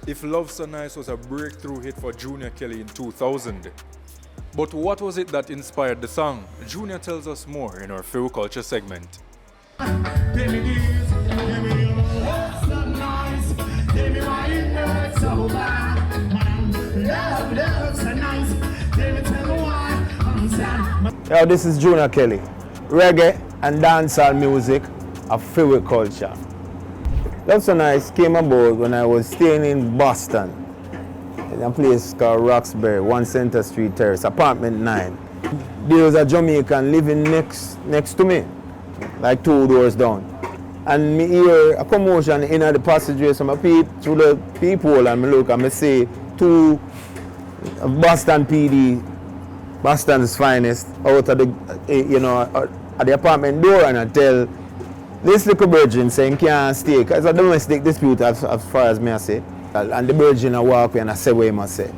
if Love So Nice was a breakthrough hit for Junior Kelly in 2000. But what was it that inspired the song? Junior tells us more in our Fiwi Culture segment. Yo, this is Junior Kelly. Reggae and dancehall music of Fiwi culture. Love So Nice came about when I was staying in Boston, in a place called Roxbury, 1 Center Street Terrace, apartment 9. There was a Jamaican living next to me, like 2 doors down. And me hear a commotion in the passageway, so I peep through the peephole and I look and I see 2 Boston PD, Boston's finest, out of the, at the apartment door, and I tell this little virgin saying can't stay, because it's a domestic dispute as far as me I say. And the virgin I walk away and I say what I must say.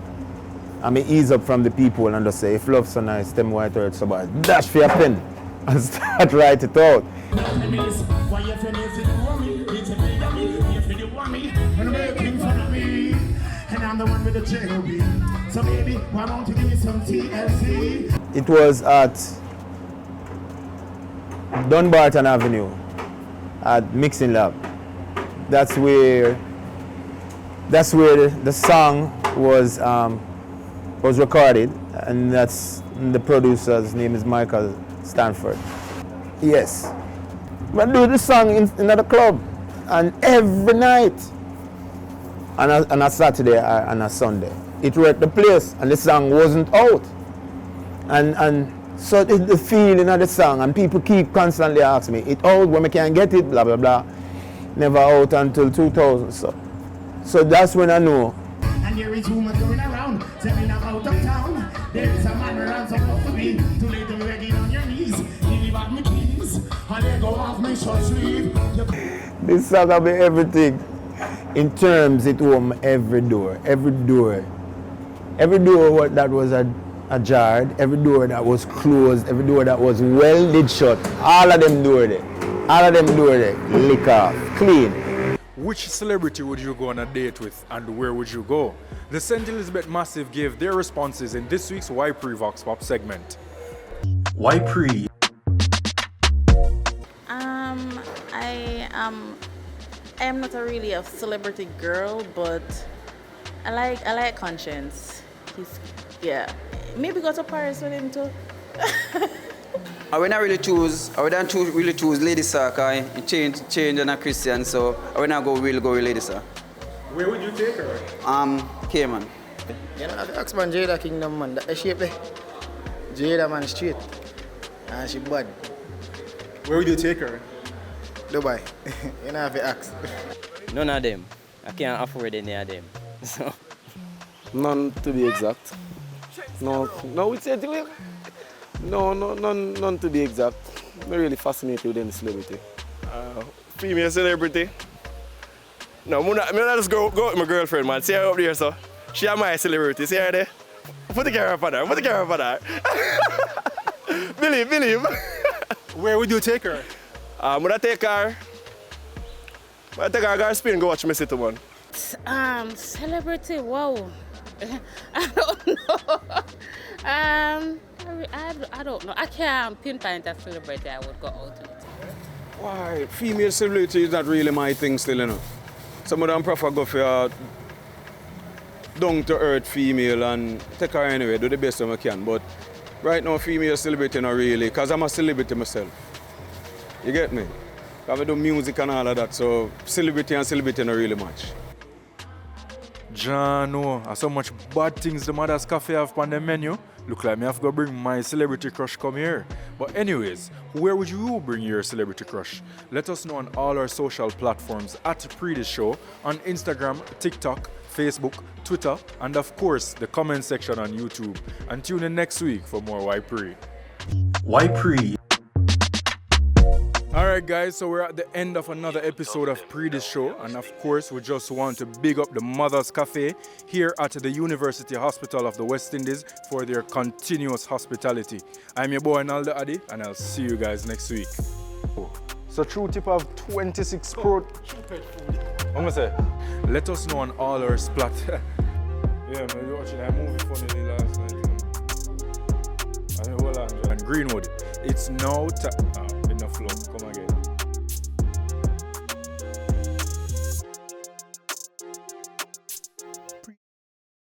And I ease up from the people and just say, if Love So Nice, tell me why it hurts so bad. Dash for your pen and start write it out. It was at Dunbarton Avenue at Mixing Lab. That's where the song was recorded, and the producer's name is Michael Stanford. Yes. We do the song in the club, and every night, on a Saturday and a Sunday. It worked the place, and the song wasn't out. And so the feeling of the song, and people keep constantly asking me, it out when we can get it, blah, blah, blah. Never out until 2000. So that's when I know. And there is rumors going around, telling out of town. There is a man around supposed to be, to lay the reggae on your knees. Give back my keys, and then go off my short sleeve. This song will be everything. In terms, it opened every door that was ajar, every door that was closed, every door that was welded shut, all of them doors there, lick off, clean. Which celebrity would you go on a date with, and where would you go? The St. Elizabeth Massive gave their responses in this week's Why Pree Vox Pop segment. Why Pree? I am not really a celebrity girl, but I like Conscience. Maybe go to Paris with him too. I would not really choose Lady Sir, because change and a Christian, so I would not go with Lady Sir. Where would you take her? Cayman. You know, the Oxman Jada Kingdom, man, that shape there. Jada, man, straight. And she bad. Where would you take her? Dubai. You know, have to ask. None of them. I can't afford any of them. So. None to be exact. No, we say to you. No, none to be exact. I'm really fascinated with any celebrity. Female celebrity? No, I'm not just go with my girlfriend, man. See her up there, so. She is my celebrity. See her there? Put the camera for that. Believe. Where would you take her? I'm gonna take her. Go spin, go watch me sit one. Celebrity, wow. I don't know. I don't know. I can't pinpoint a celebrity I would go out with. Why? Female celebrity is not really my thing still, you know. Some of them prefer go for a down-to-earth female and take her anyway, do the best I can. But right now, female celebrity not really, because I'm a celebrity myself. You get me? I do music and all of that, so celebrity and celebrity not really much. John, no, so much bad things the Mother's Cafe have on the menu. Look like me have to go bring my celebrity crush come here. But anyways, where would you bring your celebrity crush? Let us know on all our social platforms at Pree the Show, on Instagram, TikTok, Facebook, Twitter, and of course, the comment section on YouTube. And tune in next week for more Why Pree. Why Pree? Alright guys, so we're at the end of another episode of Pree the Show, and of course we just want to big up the Mother's Cafe here at the University Hospital of the West Indies for their continuous hospitality. I'm your boy Naldo Addy, and I'll see you guys next week. So true tip of 26 pro... I'm gonna say, let us know on all our splat. Yeah, man, we watching that movie funny last night. And hold on, and Greenwood, it's now in the flow. Come again.